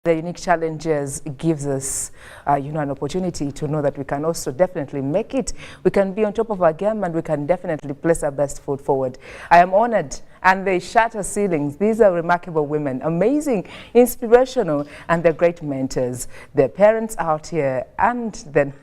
The unique challenges gives us, an opportunity to know that we can also definitely make it. We can be on top of our game and we can definitely place our best foot forward. I am honored, and they shatter ceilings. These are remarkable women, amazing, inspirational, and they're great mentors. They're parents out here, and then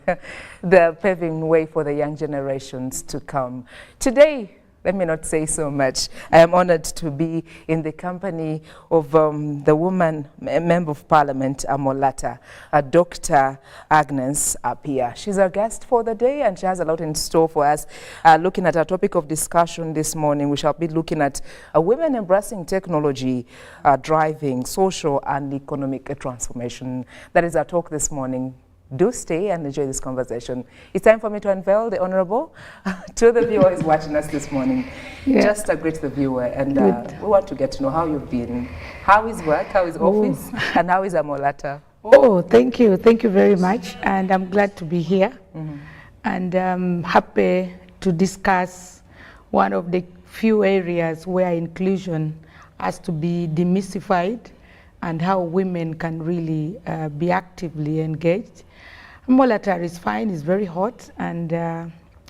they're paving way for the young generations to come. Today, let me not say so much. I am honored to be in the company of the woman Member of Parliament, Amolata, Dr. Agnes Appiah. She's our guest for the day, and she has a lot in store for us. Looking at our topic of discussion this morning, we shall be looking at women embracing technology, driving social and economic transformation. That is our talk this morning. Do stay and enjoy this conversation. It's time for me to unveil the Honorable to the viewers watching us this morning. Yeah. Just greet the viewer, and we want to get to know how you've been. How is work, how is office, and how is Amolata? Oh, thank you. Thank you very much. And I'm glad to be here. And I'm happy to discuss one of the few areas where inclusion has to be demystified and how women can really be actively engaged. Amolata is fine, it's very hot, and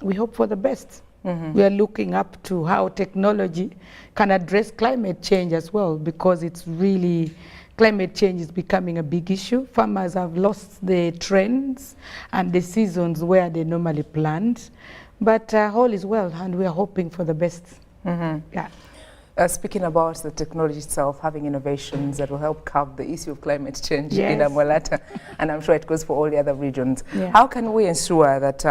we hope for the best. We are looking up to how technology can address climate change as well, because it's really, climate change is becoming a big issue. Farmers have lost the trends and the seasons where they normally plant, but all is well, and we are hoping for the best. Yeah. Speaking about the technology itself, having innovations that will help curb the issue of climate change in Amolata, and I'm sure it goes for all the other regions. How can we ensure that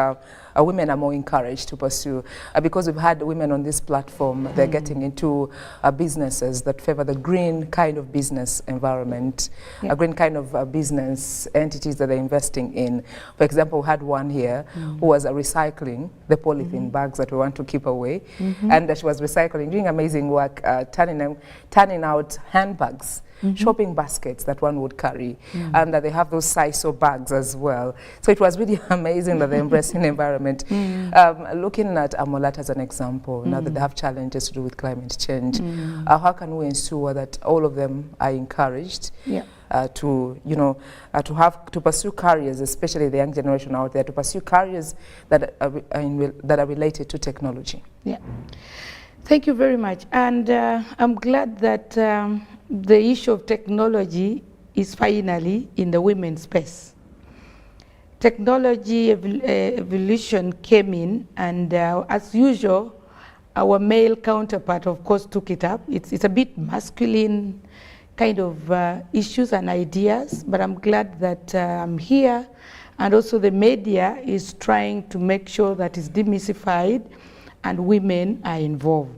women are more encouraged to pursue? Because we've had women on this platform, they're getting into businesses that favor the green kind of business environment, a green kind of business entities that they're investing in. For example, we had one here who was recycling the polythene bags that we want to keep away, and she was recycling, doing amazing work, turning out handbags, shopping baskets that one would carry, and they have those SISO bags as well. So it was really amazing that they're embracing the environment. Looking at Amolata as an example, now that they have challenges to do with climate change, how can we ensure that all of them are encouraged to pursue careers, especially the young generation out there, to pursue careers that are related to technology? Thank you very much, and I'm glad that the issue of technology is finally in the women's space. Technology evolution came in, and as usual, our male counterpart, of course, took it up. It's a bit masculine kind of issues and ideas, but I'm glad that I'm here, and also the media is trying to make sure that it's demystified and women are involved.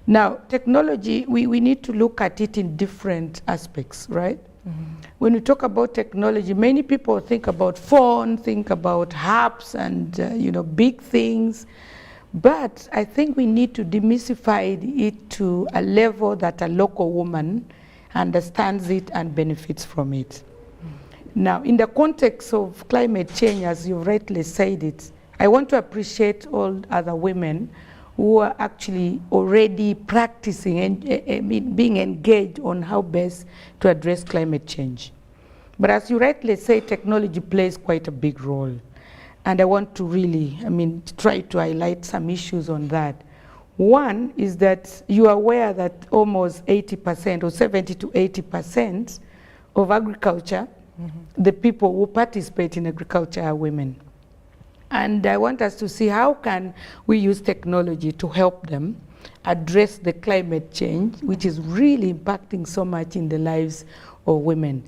Now, technology, we need to look at it in different aspects, right? When we talk about technology, many people think about phone, think about apps and big things, but I think we need to demystify it to a level that a local woman understands it and benefits from it. Now, in the context of climate change, as you rightly said it, I want to appreciate all other women who are actually already practicing and being engaged on how best to address climate change. But as you rightly say, technology plays quite a big role. And I want to really, try to highlight some issues on that. One is that you are aware that almost 80% or 70 to 80% of agriculture, the people who participate in agriculture are women. And I want us to see how can we use technology to help them address the climate change, which is really impacting so much in the lives of women.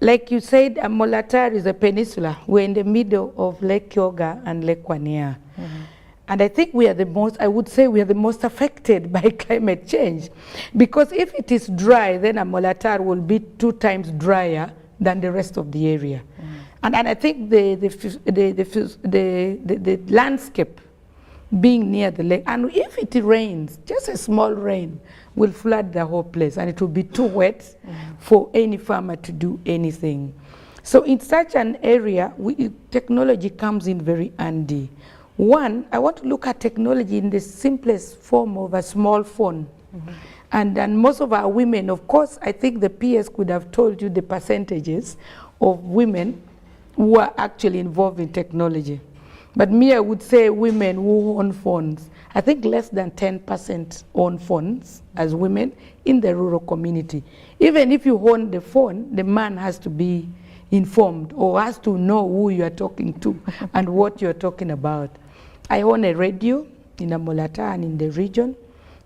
Like you said, Amolata is a peninsula. We're in the middle of Lake Kyoga and Lake Waniea. And I think we are I would say we are the most affected by climate change. Because if it is dry, then Amolata will be 2 times drier than the rest of the area. And I think the landscape being near the lake, and if it rains, just a small rain will flood the whole place, and it will be too wet for any farmer to do anything. So in such an area, technology comes in very handy. One, I want to look at technology in the simplest form of a small phone. And most of our women, of course, I think the PS could have told you the percentages of women who are actually involved in technology. But me, I would say women who own phones. I think less than 10% own phones as women in the rural community. Even if you own the phone, the man has to be informed or has to know who you are talking to and what you're talking about. I own a radio in Amolata and in the region,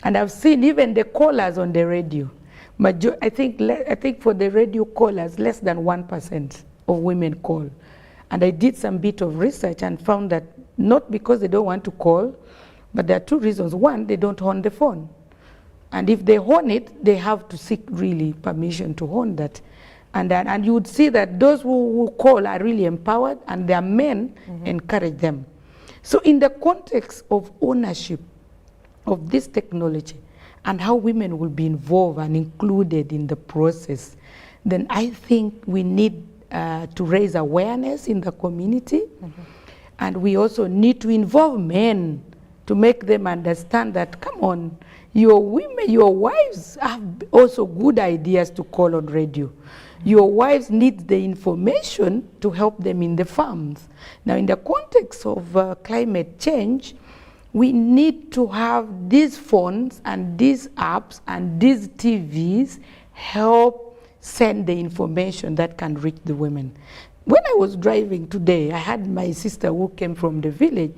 and I've seen even the callers on the radio. I think for the radio callers, less than 1% of women call. And I did some bit of research and found that not because they don't want to call, but there are two reasons. One, they don't own the phone. And if they own it, they have to seek really permission to own that. And you would see that those who call are really empowered, and their men encourage them. So in the context of ownership of this technology and how women will be involved and included in the process, then I think we need to raise awareness in the community. And we also need to involve men to make them understand that, come on, your women, your wives have also good ideas to call on radio. Your wives need the information to help them in the farms. Now, in the context of climate change, we need to have these phones and these apps and these TVs help send the information that can reach the women. When I was driving today, I had my sister who came from the village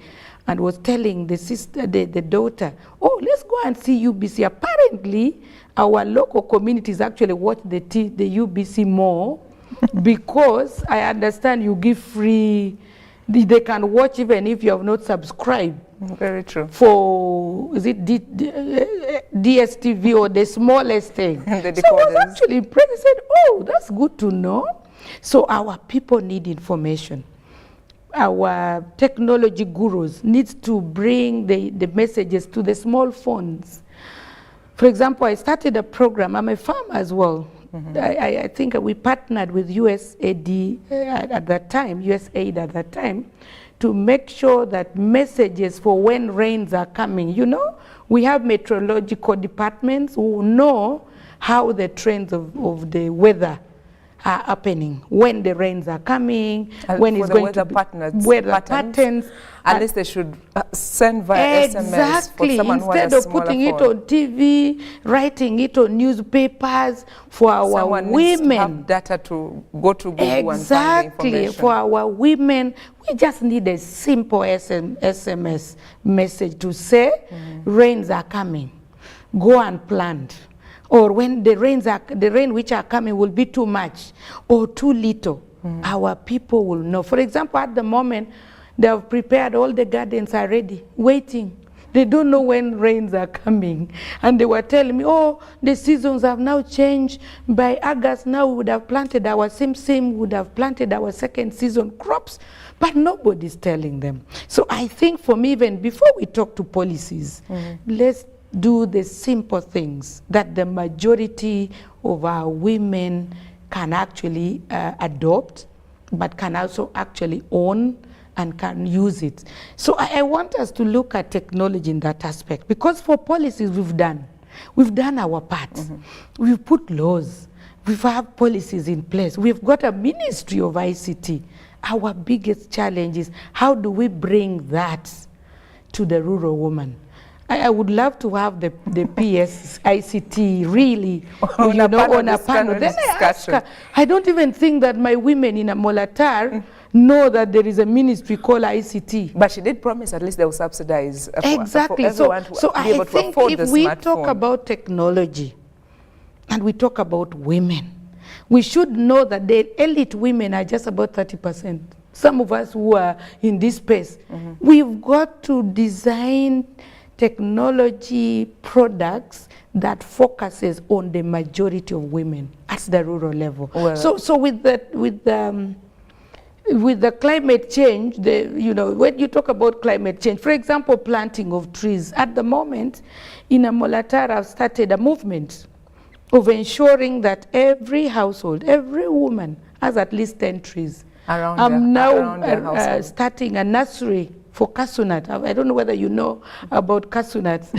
and was telling the daughter, oh, let's go and see UBC. Apparently, our local communities actually watch the UBC more because I understand you give free, they can watch even if you have not subscribed. Very true. For, is it DSTV or the smallest thing? The so I was actually impressed. I said, oh, that's good to know. So our people need information. Our technology gurus need to bring the messages to the small phones. For example, I started a program. I'm a farmer as well. I think we partnered with USAID at that time, to make sure that messages for when rains are coming. You know, we have meteorological departments who know how the trends of the weather are happening, when the rains are coming, when it's going to be weather patterns. At least they should send via SMS for someone who has a smaller phone. Instead of putting it on TV, writing it on newspapers for our women. Needs to have data to go to Google and find the information. For our women, we just need a simple SMS message to say, rains are coming, go and plant. Or when the rain which are coming will be too much or too little, our people will know. For example, at the moment, they have prepared, all the gardens are ready, waiting. They don't know when rains are coming. And they were telling me, oh, the seasons have now changed. By August now we would have planted our simsim, would have planted our second season crops, but nobody's telling them. So I think for me, even before we talk to policies, let's do the simple things that the majority of our women can actually adopt, but can also actually own and can use it. So I want us to look at technology in that aspect, because for policies we've done our part. We've put laws, we've had policies in place, we've got a ministry of ICT. Our biggest challenge is how do we bring that to the rural woman? I would love to have the PS ICT really on a panel. Then I ask her, I don't even think that my women in Amolatar know that there is a ministry called ICT. But she did promise at least they will subsidize exactly. For everyone so to be able I think to afford if we talk about technology and we talk about women, we should know that the elite women are just about 30%. Some of us who are in this space, we've got to design technology products that focuses on the majority of women at the rural level. Well, so with the climate change, when you talk about climate change, for example, planting of trees, at the moment in Amolatar I've started a movement of ensuring that every household, every woman has at least 10 trees. I'm now starting a nursery for cashew nut. I don't know whether you know about cashew nuts,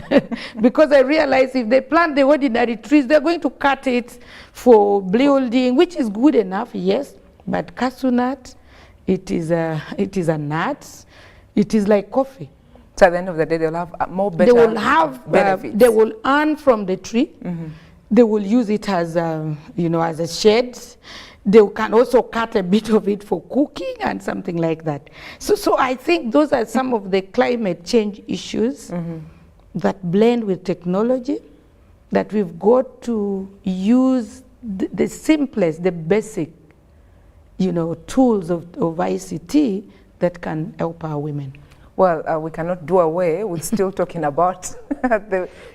because I realize if they plant the ordinary trees, they're going to cut it for building, which is good enough, yes, but cashew nut, it is a nut. It is like coffee. So at the end of the day, they'll have more better They will have benefits. they will earn from the tree. They will use it as as a shade. They can also cut a bit of it for cooking and something like that. So I think those are some of the climate change issues that blend with technology, that we've got to use the simplest, the basic, tools of ICT that can help our women. Well, we cannot do away with still talking about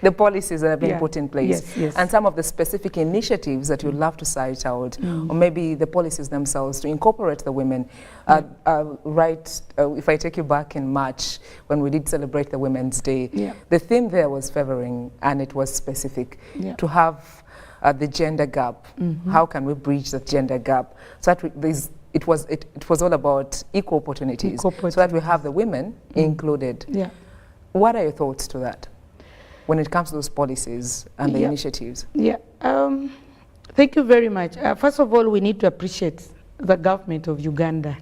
the policies that have been put in place, and some of the specific initiatives that you'd love to cite out, or maybe the policies themselves to incorporate the women. If I take you back in March, when we did celebrate the Women's Day, the theme there was favoring, and it was specific, to have the gender gap. How can we bridge the gender gap? So that it was all about equal opportunities, so that we have the women included. What are your thoughts to that when it comes to those policies and the initiatives? Thank you very much. First of all, we need to appreciate the government of Uganda,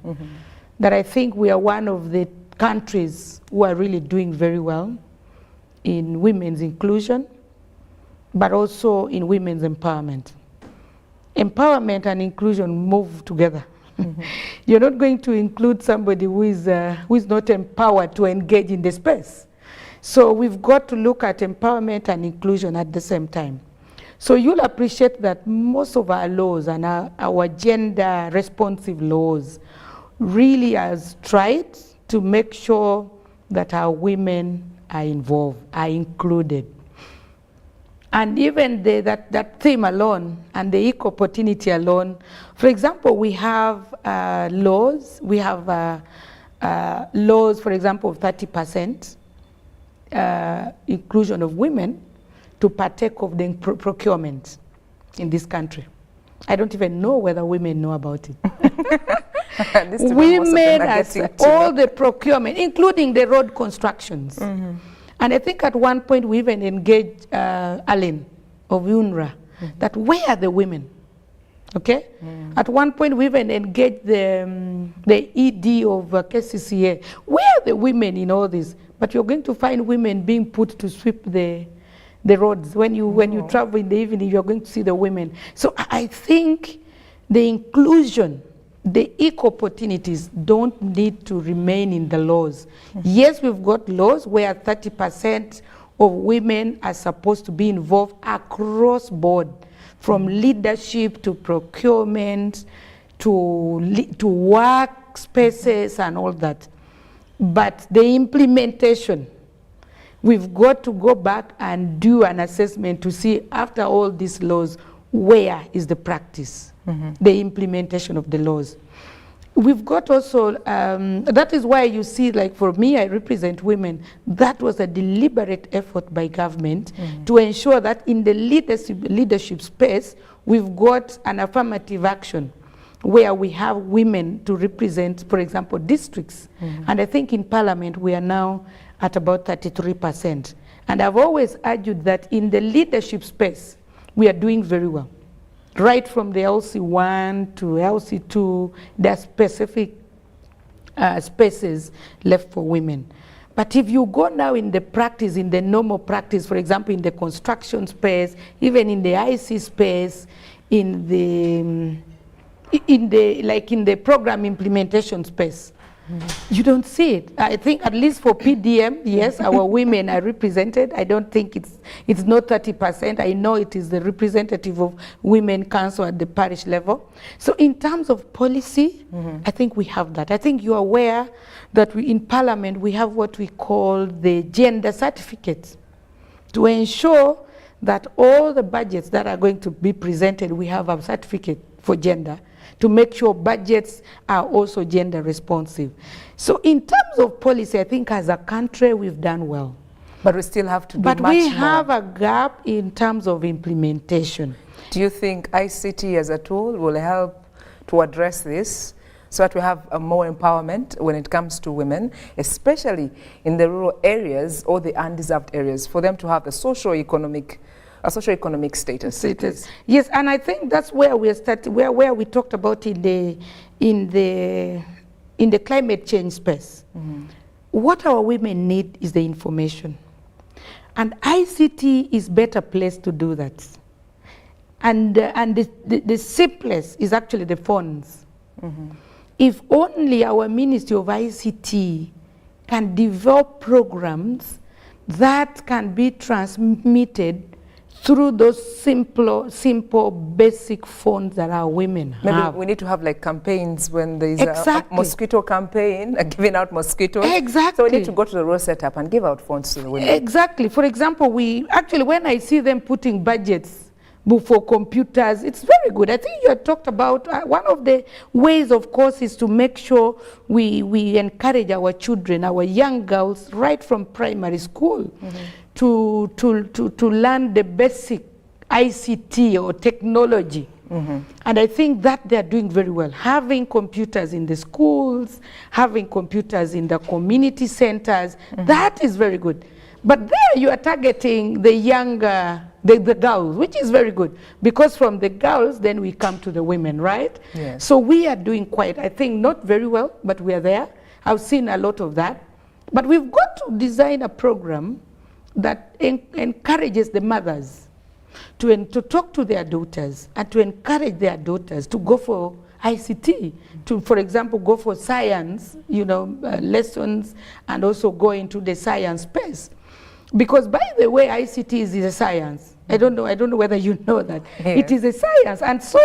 that I think we are one of the countries who are really doing very well in women's inclusion, but also in women's empowerment. Empowerment and inclusion move together. You're not going to include somebody who is not empowered to engage in the space. So we've got to look at empowerment and inclusion at the same time. So you'll appreciate that most of our laws and our gender responsive laws really has tried to make sure that our women are involved, are included. And even that theme alone and the equal opportunity alone, for example, we have laws. We have laws, for example, of 30% inclusion of women to partake of the procurement in this country. I don't even know whether women know about it. Women has all the procurement, including the road constructions. And I think at one point we even engaged Alan of UNRWA, that where are the women? Okay? At one point we even engaged the ED of KCCA. Where are the women in all this? But you're going to find women being put to sweep the roads. When you travel in the evening, you're going to see the women. So I think the inclusion, the equal opportunities don't need to remain in the laws. Yes, we've got laws where 30% of women are supposed to be involved across board, from leadership to procurement to work spaces and all that. But the implementation, we've got to go back and do an assessment to see, after all these laws, where is the practice, the implementation of the laws. We've got also, that is why you see, like for me, I represent women. That was a deliberate effort by government to ensure that in the leadership space, we've got an affirmative action where we have women to represent, for example, districts. And I think in Parliament, we are now at about 33%. And I've always argued that in the leadership space, we are doing very well. Right from the LC1 to LC2, there are specific spaces left for women. But if you go now in the practice, in the normal practice, for example, in the construction space, even in the IC space, in the program implementation space, you don't see it. I think at least for PDM, yes, our women are represented. I don't think it's not 30%. I know it is the representative of Women Council at the parish level. So in terms of policy, I think we have that. I think you're aware that in Parliament, we have what we call the gender certificates to ensure that all the budgets that are going to be presented, we have a certificate for gender, to make sure budgets are also gender responsive. So in terms of policy, I think as a country, we've done well. But we still have to do much more. But we have a gap in terms of implementation. Do you think ICT as a tool will help to address this, so that we have more empowerment when it comes to women, especially in the rural areas or the undeserved areas, for them to have a socio-economic status. Yes, and I think that's where we started, where we talked about in the climate change space. What our women need is the information, and ICT is better placed to do that. And the simplest is actually the phones. If only our Ministry of ICT can develop programs that can be transmitted through those simple basic phones that our women have. Maybe we need to have like campaigns when there is a mosquito campaign, giving out mosquitoes. Exactly. So we need to go to the rural setup and give out phones to the women. Exactly. For example, when I see them putting budgets for computers, it's very good. I think you had talked about one of the ways, of course, is to make sure we encourage our children, our young girls, right from primary school, to learn the basic ICT or technology. And I think that they're doing very well. Having computers in the schools, having computers in the community centers, that is very good. But there you are targeting the younger, the girls, which is very good. Because from the girls, then we come to the women, right? Yes. So we are doing quite, I think, not very well, but we are there. I've seen a lot of that. But we've got to design a program that encourages the mothers to talk to their daughters and to encourage their daughters to go for ICT, to, for example, go for science, lessons, and also go into the science space. Because, by the way, ICT is a science. I don't know whether you know that. Yeah. It is a science. And so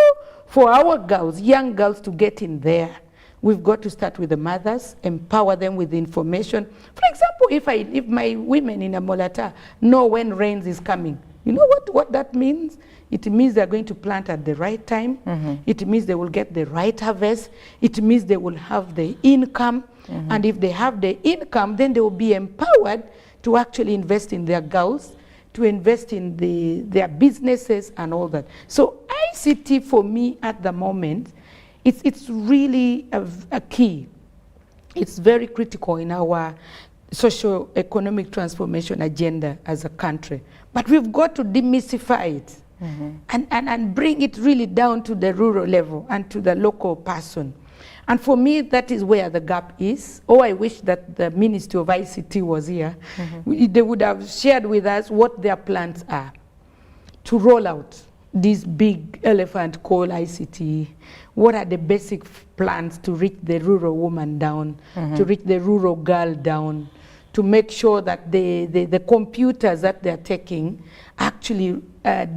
for our girls, young girls, to get in there, we've got to start with the mothers, empower them with the information. For example, if my women in Amolata know when rains is coming, you know what that means? It means they're going to plant at the right time. It means they will get the right harvest. It means they will have the income. And if they have the income, then they will be empowered to actually invest in their girls, to invest in their businesses and all that. So ICT for me at the moment, it's really a key. It's very critical in our socio-economic transformation agenda as a country. But we've got to demystify it and bring it really down to the rural level and to the local person. And for me, that is where the gap is. Oh, I wish that the Ministry of ICT was here. They would have shared with us what their plans are to roll out this big elephant called ICT. What are the basic plans to reach the rural woman down, to reach the rural girl down, to make sure that the computers that they're taking actually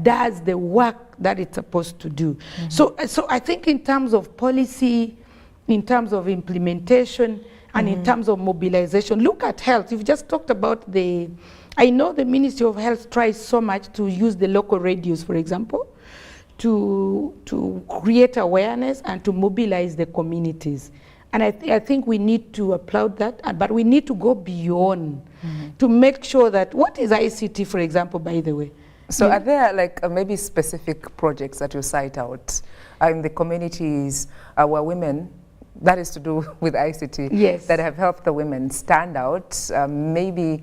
does the work that it's supposed to do. So I think in terms of policy, in terms of implementation, and in terms of mobilization, look at health. You've just talked about I know the Ministry of Health tries so much to use the local radios, for example, to create awareness and to mobilize the communities. And I think we need to applaud that, but we need to go beyond to make sure that, what is ICT, for example, by the way? So are there like maybe specific projects that you cite out in the communities where women, that is to do with ICT, yes, that have helped the women stand out, maybe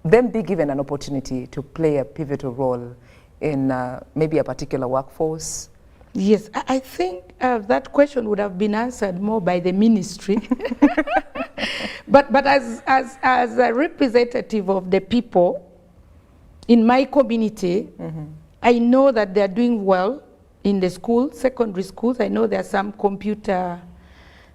them be given an opportunity to play a pivotal role in maybe a particular workforce? Yes, I think that question would have been answered more by the ministry. but as a representative of the people in my community, I know that they're doing well in the schools, secondary schools. I know there are some computer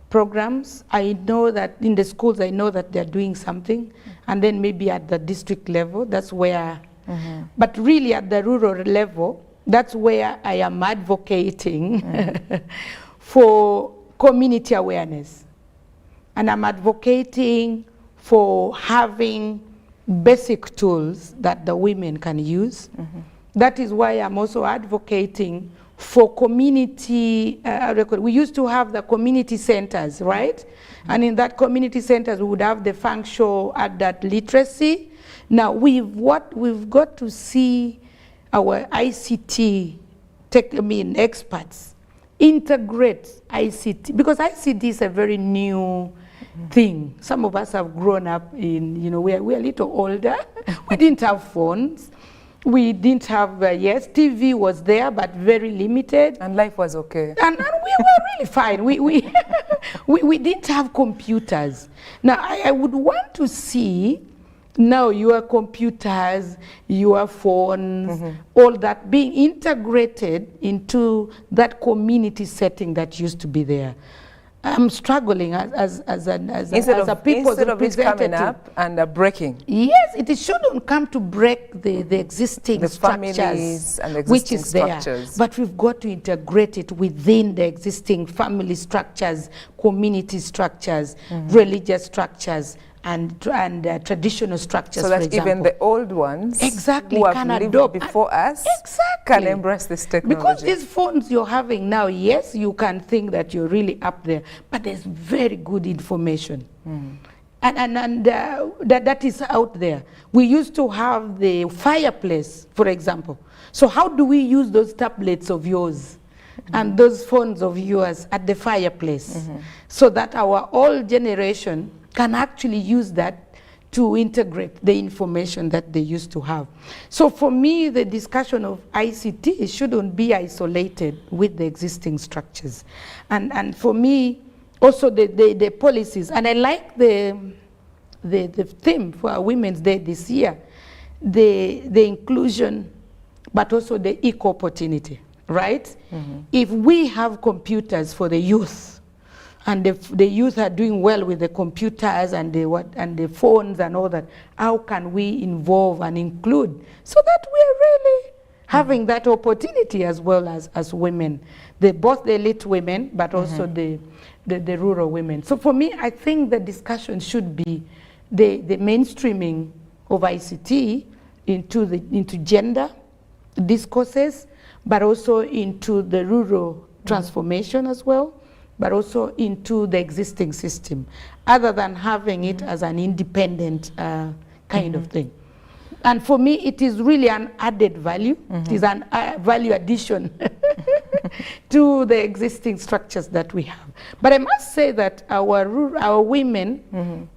programs. I know that in the schools, I know that they're doing something. And then maybe at the district level, that's where, but really at the rural level, that's where I am advocating for community awareness. And I'm advocating for having basic tools that the women can use. That is why I'm also advocating for community record. We used to have the community centers, right? And in that community centers, we would have the functional adult literacy. Now, we've got to see our ICT experts integrate ICT, because ICT is a very new thing. Some of us have grown up in, you know, we're a little older. We didn't have phones. We didn't have, yes, TV was there, but very limited. And life was okay. And we were really fine. We didn't have computers. Now, I would want to see now your computers, your phones, all that being integrated into that community setting that used to be there. I'm struggling as a people's instead of it coming representative. up and breaking. Yes, it shouldn't come to break the existing The structures, families and the which existing is there. structures. But we've got to integrate it within the existing family structures, community structures, religious structures, and traditional structures, So for that example. even the old ones Exactly, who have can lived adopt. before us Exactly. can embrace this technology. Because these phones you're having now, yes, you can think that you're really up there, but there's very good information. And that is out there. We used to have the fireplace, for example. So how do we use those tablets of yours and those phones of yours at the fireplace so that our old generation can actually use that to integrate the information that they used to have. So for me, the discussion of ICT shouldn't be isolated with the existing structures. And for me, also the policies, and I like the theme for our Women's Day this year, the inclusion, but also the equal opportunity, right? If we have computers for the youth, and the youth are doing well with the computers and the phones and all that, how can we involve and include so that we're really having that opportunity as well as women, both the elite women, but also the rural women. So for me, I think the discussion should be the mainstreaming of ICT into gender discourses, but also into the rural transformation as well, but also into the existing system, other than having it as an independent kind of thing. And for me, it is really an added value. It is an value addition to the existing structures that we have. But I must say that our women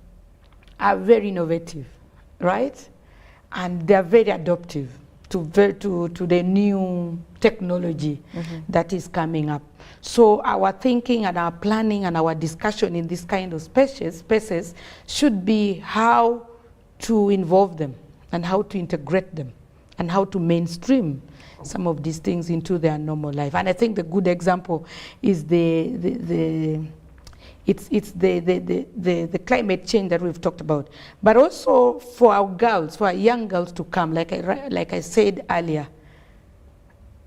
are very innovative, right? And they're very adaptive to the new technology that is coming up. So our thinking and our planning and our discussion in this kind of spaces should be how to involve them and how to integrate them and how to mainstream some of these things into their normal life. And I think the good example is the climate change that we've talked about, but also for our girls, for our young girls to come, like I said earlier,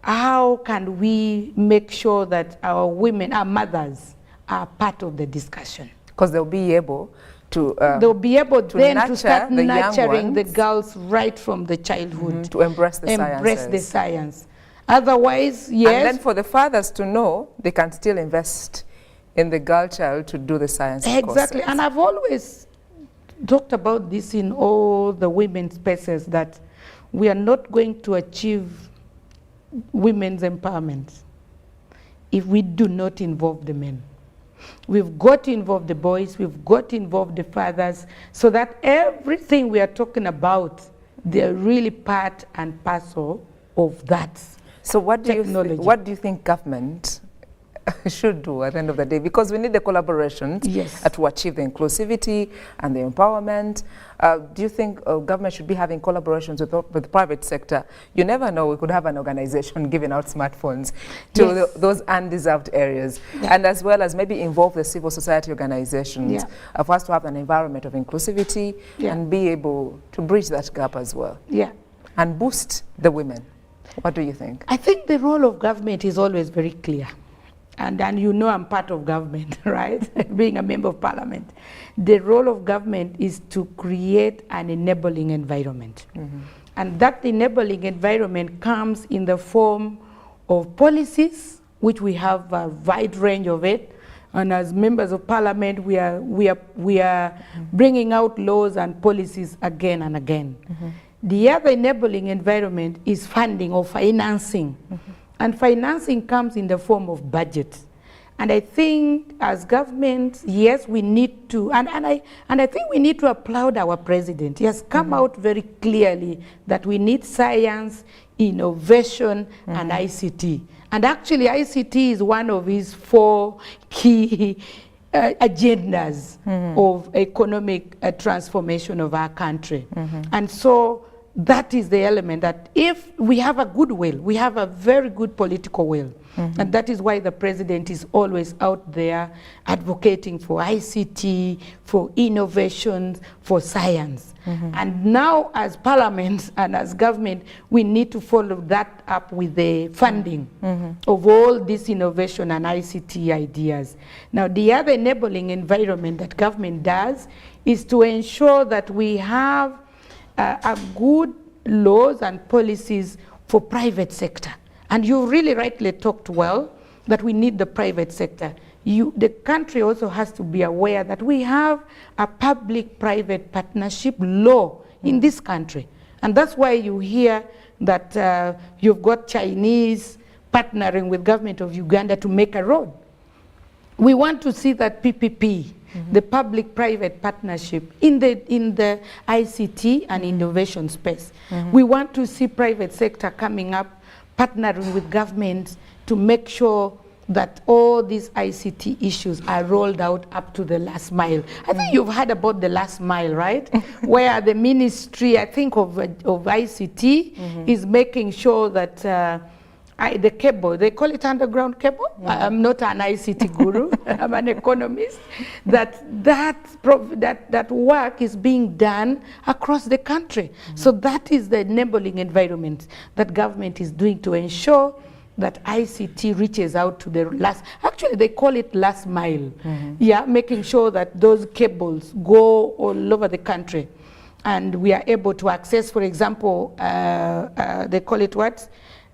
how can we make sure that our women, our mothers, are part of the discussion? Because they'll be able to they'll be able then to start the young nurturing the ones. girls right from the childhood. To embrace the Embrace the sciences. science. Otherwise, yes. And then for the fathers to know they can still invest in the girl child to do the science Exactly, courses. and I've always talked about this in all the women's spaces, that we are not going to achieve women's empowerment if we do not involve the men. We've got to involve the boys, we've got to involve the fathers, so that everything we are talking about, they're really part and parcel of that. So what do technology. you think government should do at the end of the day? Because we need the collaborations to achieve the inclusivity and the empowerment. Do you think government should be having collaborations with the private sector? You never know, we could have an organization giving out smartphones to those undeserved areas, and as well as maybe involve the civil society organizations for us to have an environment of inclusivity and be able to bridge that gap as well. And boost the women. What do you think? I think the role of government is always very clear. And you know I'm part of government, right? Being a member of parliament. The role of government is to create an enabling environment. And that enabling environment comes in the form of policies, which we have a wide range of it. And as members of parliament, we are bringing out laws and policies again and again. The other enabling environment is funding or financing. And financing comes in the form of budget. And I think as government, yes, we need to, and I think we need to applaud our president. He has come out very clearly that we need science, innovation, and ICT. And actually, ICT is one of his 4 key agendas of economic transformation of our country. And so that is the element that if we have a good will, we have a very good political will. And that is why the president is always out there advocating for ICT, for innovations, for science. And now as parliament and as government, we need to follow that up with the funding of all this innovation and ICT ideas. Now the other enabling environment that government does is to ensure that we have a good laws and policies for private sector. And you really rightly talked well that we need the private sector. The country also has to be aware that we have a public-private partnership law in this country. And that's why you hear that you've got Chinese partnering with government of Uganda to make a road. We want to see that PPP, the public-private partnership in the ICT and innovation space. We want to see private sector coming up, partnering with government to make sure that all these ICT issues are rolled out up to the last mile. I think you've heard about the last mile, right? Where the ministry, I think of ICT, is making sure that the cable, they call it underground cable. I'm not an ICT guru, I'm an economist. That work is being done across the country. So that is the enabling environment that government is doing to ensure that ICT reaches out to the last, actually they call it last mile. Yeah, making sure that those cables go all over the country. And we are able to access, for example, they call it what?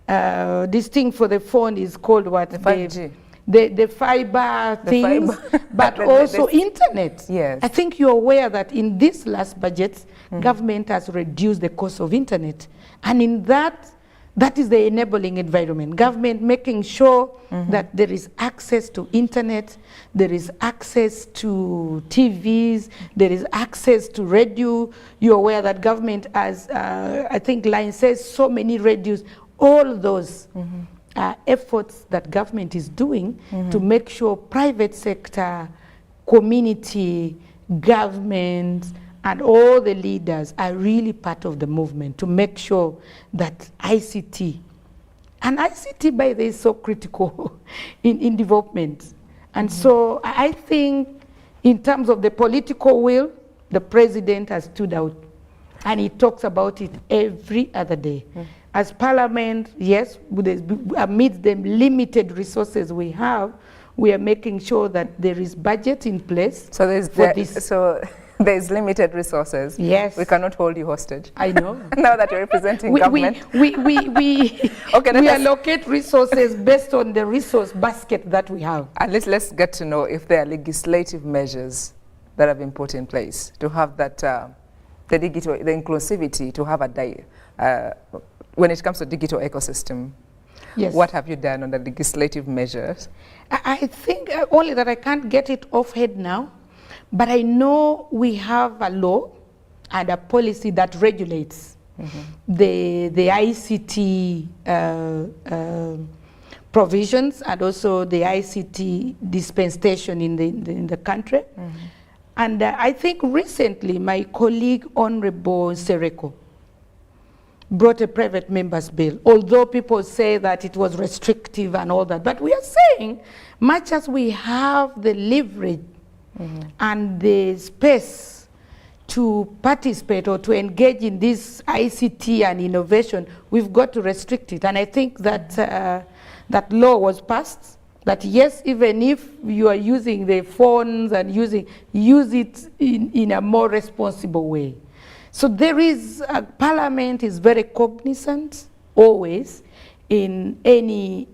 This thing for the phone is called what? The 5G. The fiber things, but also internet. Yes. I think you're aware that in this last budget, government has reduced the cost of internet. And in that is the enabling environment. Government making sure that there is access to internet, there is access to TVs, there is access to radio. You're aware that government has, I think line says, so many radios. All those efforts that government is doing to make sure private sector, community, government, and all the leaders are really part of the movement to make sure that ICT, and ICT by the way is so critical in development. And so I think in terms of the political will, the president has stood out and he talks about it every other day. As parliament, yes, amidst the limited resources we have, we are making sure that there is budget in place. So there's limited resources. Yes. We cannot hold you hostage. I know. Now that you're representing government. We allocate resources based on the resource basket that we have. And let's get to know if there are legislative measures that have been put in place to have that, the inclusivity, to have a when it comes to digital ecosystem. Yes. What have you done on the legislative measures? I think only that I can't get it off head now, but I know we have a law and a policy that regulates the ICT provisions and also the ICT dispensation in the country. And I think recently my colleague Honorable Sereko brought a private member's bill, although people say that it was restrictive and all that. But we are saying, much as we have the leverage and the space to participate or to engage in this ICT and innovation, we've got to restrict it. And I think that that law was passed, that yes, even if you are using the phones and use it in a more responsible way. So there is, Parliament is very cognizant always in any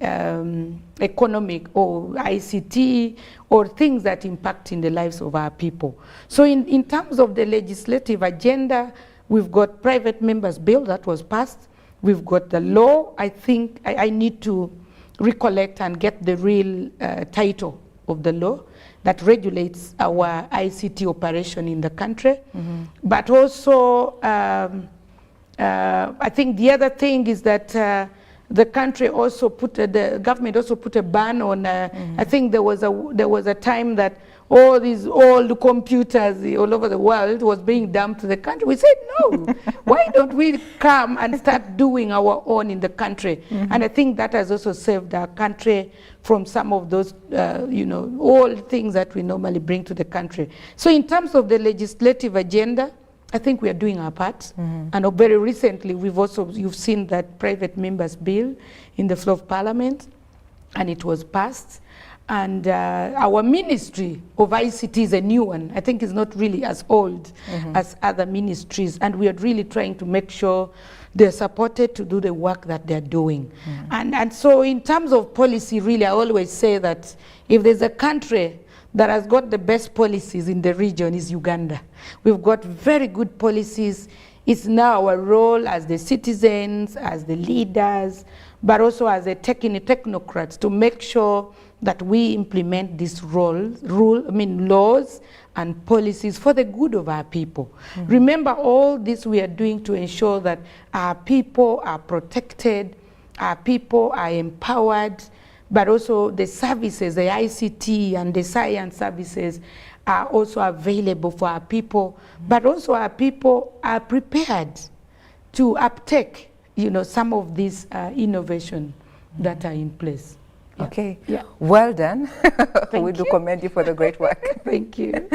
economic or ICT or things that impact in the lives of our people. So in terms of the legislative agenda, we've got private members' bill that was passed. We've got the law. I think I need to recollect and get the real title of the law that regulates our ICT operation in the country. But also, I think the other thing is that the country also the government also put a ban on, I think there was a time that all these old computers all over the world was being dumped to the country. We said, no, why don't we come and start doing our own in the country? And I think that has also saved our country from some of those, old things that we normally bring to the country. So in terms of the legislative agenda, I think we are doing our part. And very recently, you've seen that private members bill in the floor of Parliament, and it was passed. And our Ministry of ICT is a new one. I think it's not really as old as other ministries. And we are really trying to make sure they're supported to do the work that they're doing. And so in terms of policy, really, I always say that if there's a country that has got the best policies in the region, is Uganda. We've got very good policies. It's now our role as the citizens, as the leaders, but also as a technocrats to make sure that we implement these laws and policies for the good of our people. Remember, all this we are doing to ensure that our people are protected, our people are empowered, but also the services, the ICT and the science services are also available for our people, but also our people are prepared to uptake, some of these innovation that are in place. Yeah. Okay, yeah. Well done. We do commend you for the great work. Thank you.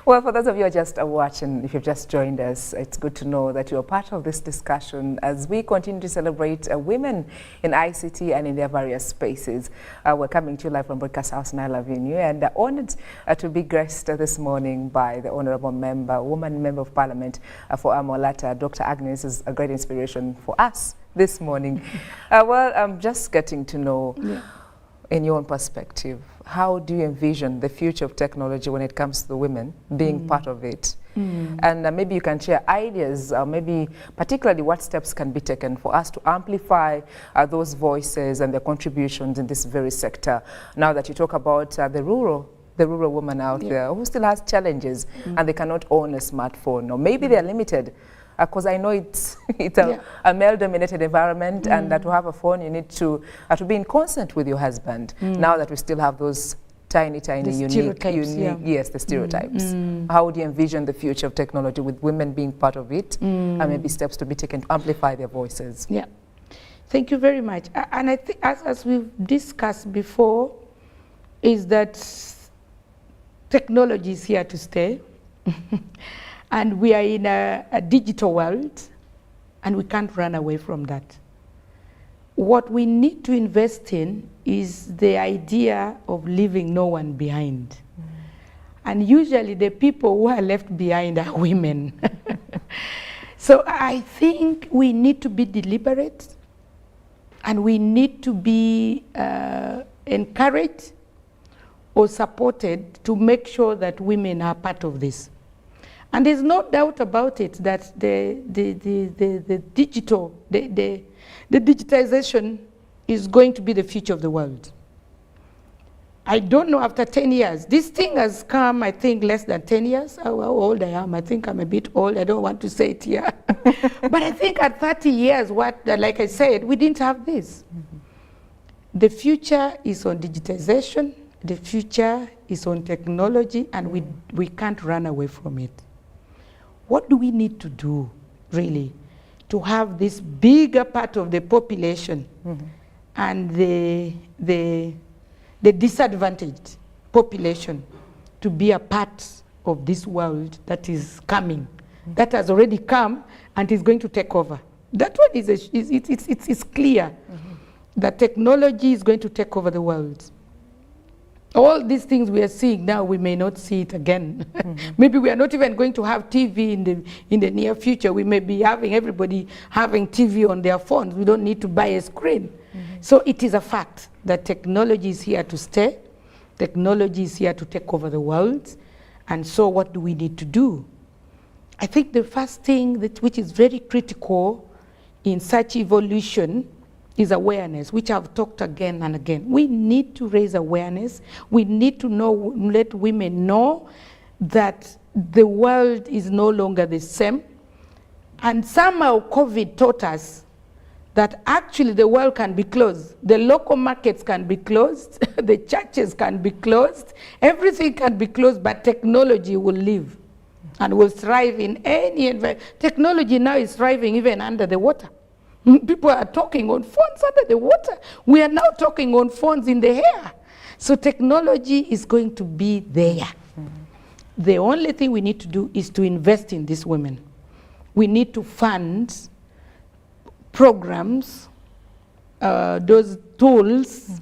Well, for those of you who are just watching, if you've just joined us, it's good to know that you're part of this discussion as we continue to celebrate women in ICT and in their various spaces. We're coming to you live from Broadcast House, Nile Avenue, and honored to be graced this morning by the Honorable Woman Member of Parliament for Amolata. Dr. Agnes is a great inspiration for us this morning. Well, I'm just getting to know, in your own perspective, how do you envision the future of technology when it comes to the women being part of it? And maybe you can share ideas, maybe particularly what steps can be taken for us to amplify those voices and their contributions in this very sector. Now that you talk about the rural woman out there who still has challenges and they cannot own a smartphone, or maybe they're limited. Because I know it's a male-dominated environment, and that to have a phone, you need to be in consent with your husband. Now that we still have those tiny, unique, yes, the stereotypes. How would you envision the future of technology with women being part of it, and maybe steps to be taken to amplify their voices? Yeah, thank you very much. And I think, as we've discussed before, is that technology is here to stay. And we are in a digital world, and we can't run away from that. What we need to invest in is the idea of leaving no one behind. And usually the people who are left behind are women. So I think we need to be deliberate, and we need to be encouraged or supported to make sure that women are part of this. And there's no doubt about it that the digitization is going to be the future of the world. I don't know, after 10 years. This thing has come, I think, less than 10 years. How old I am, I think I'm a bit old. I don't want to say it here. But I think at 30 years, like I said, we didn't have this. The future is on digitization. The future is on technology, and we can't run away from it. What do we need to do, really, to have this bigger part of the population and the disadvantaged population to be a part of this world that is coming, that has already come and is going to take over? That one it's clear that technology is going to take over the world. All these things we are seeing now, we may not see it again. Maybe we are not even going to have TV in the near future. We may be having everybody having TV on their phones. We don't need to buy a screen. So it is a fact that technology is here to stay. Technology is here to take over the world. And so what do we need to do? I think the first thing which is very critical in such evolution is awareness, which I've talked again and again. We need to raise awareness. We need to let women know that the world is no longer the same. And somehow COVID taught us that actually the world can be closed. The local markets can be closed. The churches can be closed. Everything can be closed, but technology will live and will thrive in any environment. Technology now is thriving even under the water. People are talking on phones under the water. We are now talking on phones in the air. So technology is going to be there. The only thing we need to do is to invest in these women. We need to fund programs, those tools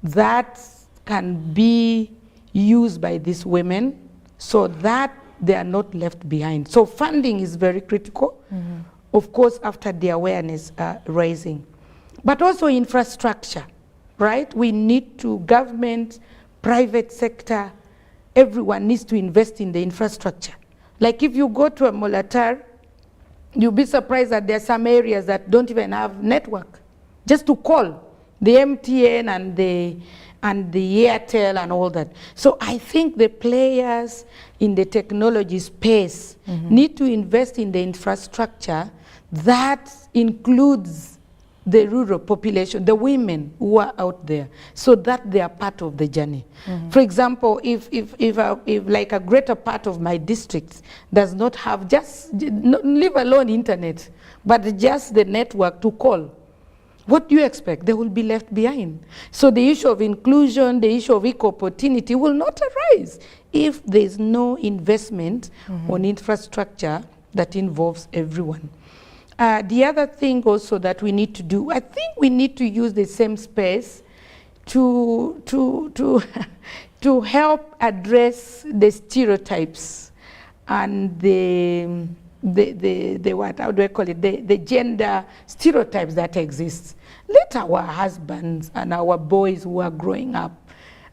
that can be used by these women so that they are not left behind. So funding is very critical, of course, after the awareness raising. But also infrastructure, right? We need to, government, private sector, everyone needs to invest in the infrastructure. Like if you go to a Molatar, you'll be surprised that there are some areas that don't even have network. Just to call the MTN and the Airtel and all that. So I think the players in the technology space need to invest in the infrastructure that includes the rural population, the women who are out there, so that they are part of the journey. For example, if like a greater part of my district does not have leave alone internet, but just the network to call, what do you expect? They will be left behind. So the issue of inclusion, the issue of equal opportunity will not arise if there's no investment on infrastructure that involves everyone. The other thing also that we need to do, I think we need to use the same space to help address the stereotypes and the what, how do I call it, the gender stereotypes that exist. Let our husbands and our boys who are growing up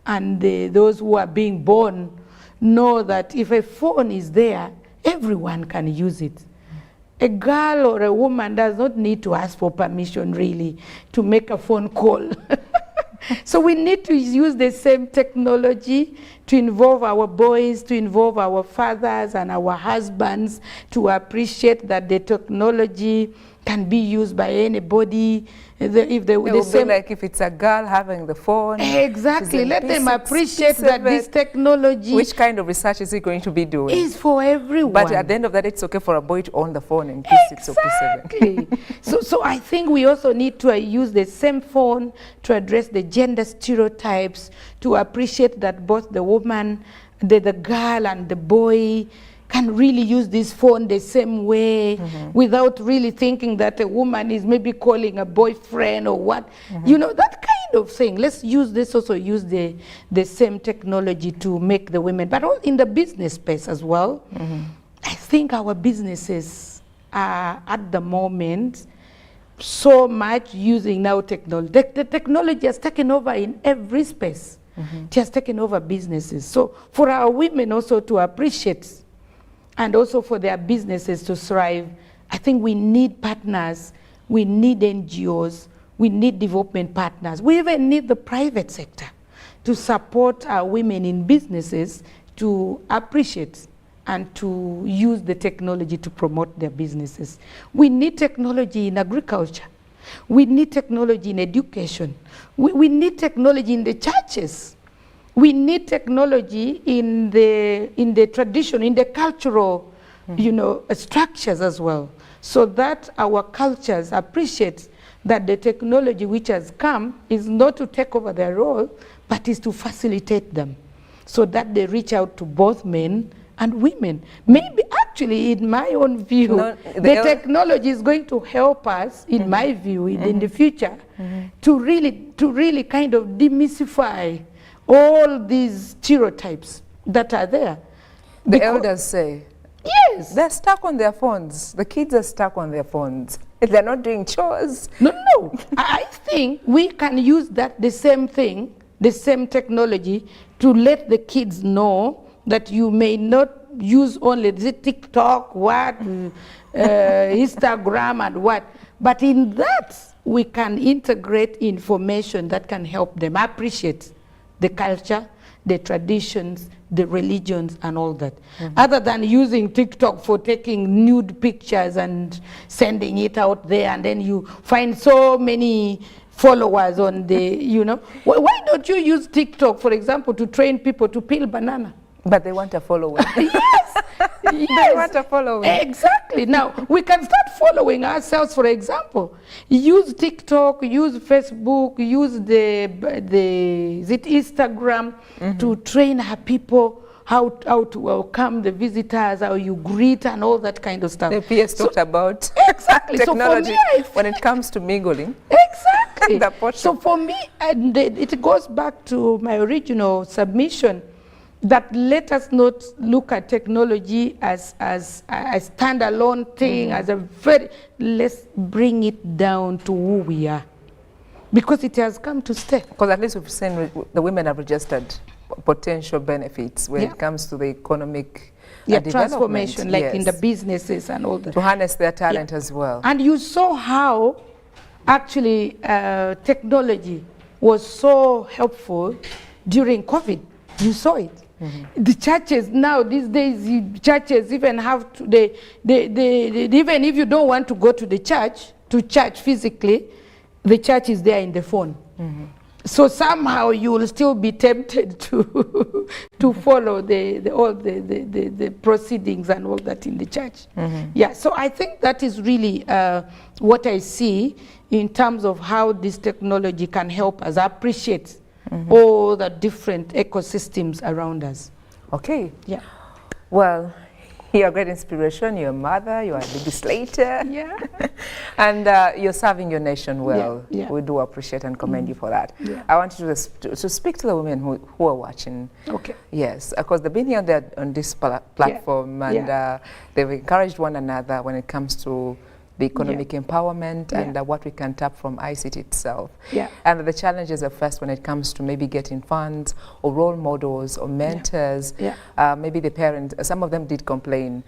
and those who are being born know that if a phone is there, everyone can use it. A girl or a woman does not need to ask for permission really to make a phone call. So we need to use the same technology to involve our boys, to involve our fathers and our husbands, to appreciate that the technology can be used by anybody. If they will be like if it's a girl having the phone. Exactly. Let them appreciate that this technology. Which kind of research is he going to be doing? Is for everyone. But at the end of that, it's okay for a boy to own the phone in P6 or P7. So I think we also need to use the same phone to address the gender stereotypes, to appreciate that both the woman, the girl and the boy can really use this phone the same way without really thinking that a woman is maybe calling a boyfriend or what. You know, that kind of thing. Let's use this, also use the same technology to make the women, but all in the business space as well. I think our businesses are at the moment so much using now technology. The technology has taken over in every space. It has taken over businesses. So for our women also to appreciate and also for their businesses to thrive, I think we need partners, we need NGOs, we need development partners. We even need the private sector to support our women in businesses to appreciate and to use the technology to promote their businesses. We need technology in agriculture. We need technology in education. We need technology in the churches. We need technology in the tradition, in the cultural, you know, structures as well, so that our cultures appreciate that the technology which has come is not to take over their role, but is to facilitate them, so that they reach out to both men and women. Maybe actually, in my own view, the technology is going to help us, in my view, in the future, to really kind of demystify all these stereotypes that are there. The elders say, yes, they're stuck on their phones. The kids are stuck on their phones. They're not doing chores. No. I think we can use the same thing, the same technology, to let the kids know that you may not use only the TikTok, Instagram and what, But in that, we can integrate information that can help them appreciate the culture, the traditions, the religions, and all that. Other than using TikTok for taking nude pictures and sending it out there, and then you find so many followers on the, you know. Why don't you use TikTok, for example, to train people to peel banana? But they want a follower. Yes. They want a following. Exactly. Now, we can start following ourselves, for example. Use TikTok, use Facebook, use the Instagram to train our people how to welcome the visitors, how you greet and all that kind of stuff. The PS talked about exactly. technology So for me, when it comes to mingling. Exactly. So for me, and it goes back to my original submission, that let us not look at technology as a standalone thing, as a let's bring it down to who we are. Because it has come to stay. Because at least we've seen the women have registered potential benefits when it comes to the economic transformation, like in the businesses and all that. To harness their talent as well. And you saw how actually technology was so helpful during COVID. You saw it. The churches now these days, churches even have to, they even if you don't want to go to the church physically, the church is there in the phone. So somehow you will still be tempted to follow all the proceedings and all that in the church. Yeah, so I think that is really what I see in terms of how this technology can help us appreciate all the different ecosystems around us. Okay. Yeah. Well, you're a great inspiration. You're a mother, you're a legislator. Yeah. And you're serving your nation well. Yeah. We do appreciate and commend you for that. Yeah. I want you to speak to the women who are watching. Okay. Yes, because they've been here on this platform and they've encouraged one another when it comes to the economic empowerment and what we can tap from ICT itself. Yeah. And the challenges are first when it comes to maybe getting funds or role models or mentors. Maybe the parents, some of them did complain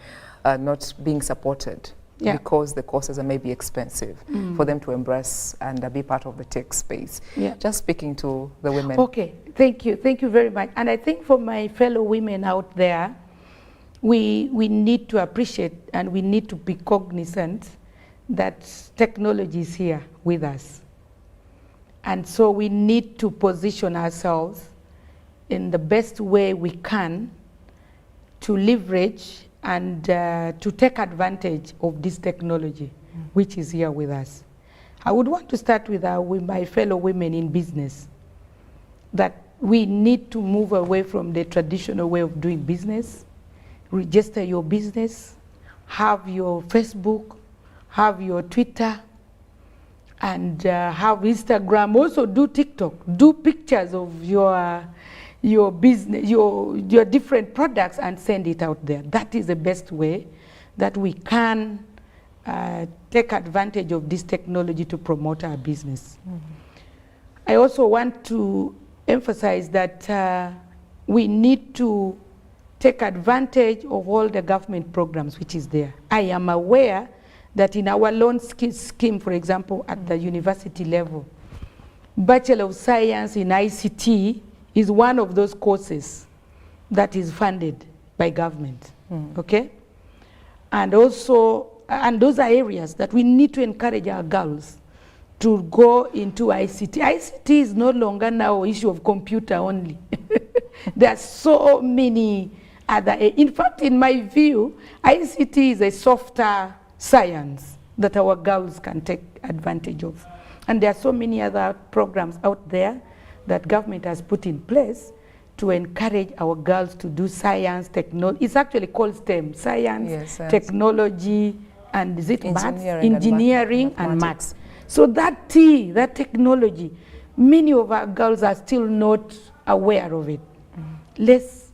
not being supported because the courses are maybe expensive for them to embrace and be part of the tech space. Just speaking to the women. Okay, thank you very much. And I think for my fellow women out there, we need to appreciate and we need to be cognizant that technology is here with us. And so we need to position ourselves in the best way we can to leverage and to take advantage of this technology, which is here with us. I would want to start with my fellow women in business, that we need to move away from the traditional way of doing business, register your business, have your Facebook, have your Twitter, and have Instagram. Also do TikTok. Do pictures of your business, your different products, and send it out there. That is the best way that we can take advantage of this technology to promote our business. I also want to emphasize that we need to take advantage of all the government programs which is there. I am aware that in our loan scheme, for example, at the university level, Bachelor of Science in ICT is one of those courses that is funded by government, okay? And also, and those are areas that we need to encourage our girls to go into ICT. ICT is no longer now an issue of computer only. There are so many other, in fact, in my view, ICT is a softer science that our girls can take advantage of. And there are so many other programs out there that government has put in place to encourage our girls to do science, technology. It's actually called STEM, science, technology, and is it engineering and maths. So that that technology, many of our girls are still not aware of it. Let's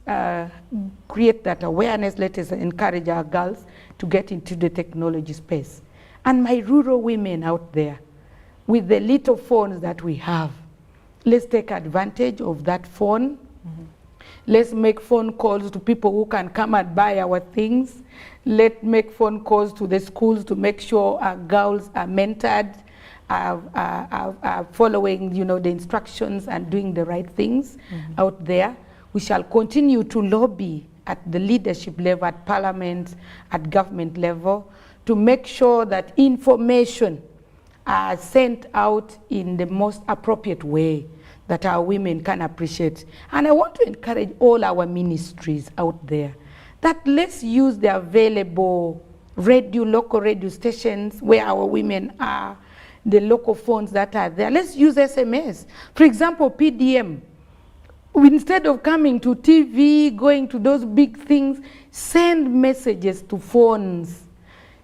create that awareness. Let us encourage our girls to get into the technology space. And my rural women out there, with the little phones that we have, let's take advantage of that phone. Let's make phone calls to people who can come and buy our things. Let's make phone calls to the schools to make sure our girls are mentored, are following, you know, the instructions and doing the right things out there. We shall continue to lobby at the leadership level, at parliament, at government level, to make sure that information are sent out in the most appropriate way that our women can appreciate. And I want to encourage all our ministries out there that let's use the available local radio stations where our women are, the local phones that are there. Let's use SMS. For example, PDM. Instead of coming to TV, going to those big things, send messages to phones.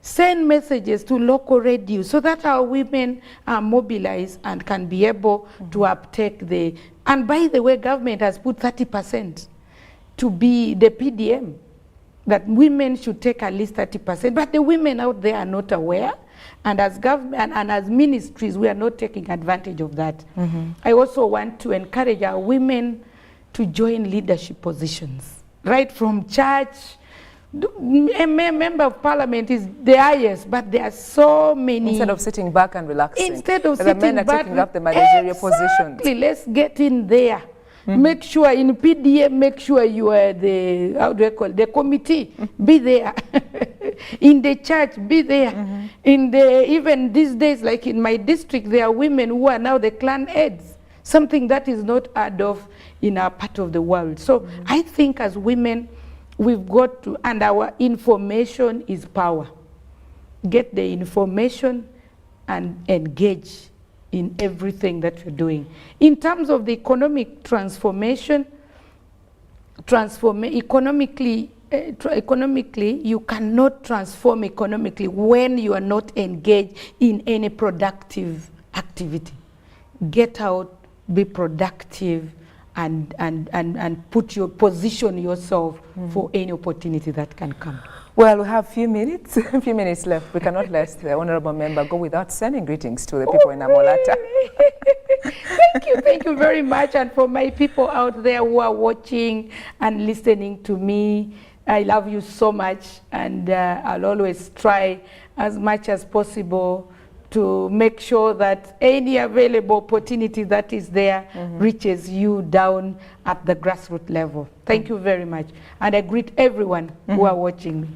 Send messages to local radio so that our women are mobilized and can be able to uptake the... And by the way, government has put 30% to be the PDM, that women should take at least 30%. But the women out there are not aware. And as government and as ministries, we are not taking advantage of that. I also want to encourage our women to join leadership positions, right from church. A member of parliament is the highest, but there are so many. Instead of sitting back and relaxing, instead of the sitting men are back, taking up the managerial exactly, positions. let's get in there. Make sure in PDA, make sure you are the, how do I call it, the committee, be there. In the church, be there. In the, even these days, like in my district, there are women who are now the clan heads, something that is not heard of in our part of the world. So I think as women, we've got to, and our information is power. Get the information and engage in everything that you're doing. In terms of the economic transformation, economically, you cannot transform economically when you are not engaged in any productive activity. Get out, be productive, and position yourself for any opportunity that can come. Well, we have a few minutes left. We cannot let the honorable member go without sending greetings to the people in Amolata. Thank you very much. And for my people out there who are watching and listening to me, I love you so much, and I'll always try as much as possible to make sure that any available opportunity that is there reaches you down at the grassroots level. Thank you very much. And I greet everyone who are watching me.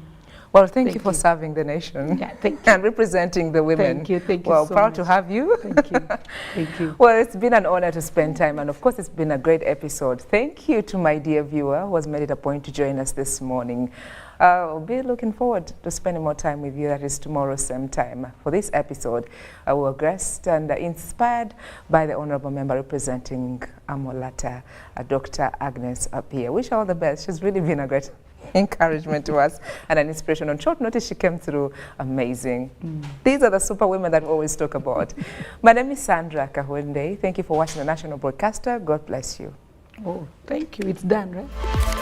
Well, thank you for serving the nation. Yeah, thank you. And representing the women. Thank you well, so proud much. to have you. Thank you. Thank you. Well, it's been an honor to spend time, and of course it's been a great episode. Thank you to my dear viewer who has made it a point to join us this morning. I'll be looking forward to spending more time with you. That is tomorrow, same time. For this episode, I was graced and inspired by the honorable member representing Amolata, Dr. Agnes Appiah. Wish her all the best. She's really been a great encouragement to us and an inspiration. On short notice, she came through amazing. These are the super women that we always talk about. My name is Sandra Kahunde. Thank you for watching the National Broadcaster. God bless you. Oh, thank you. It's done, right?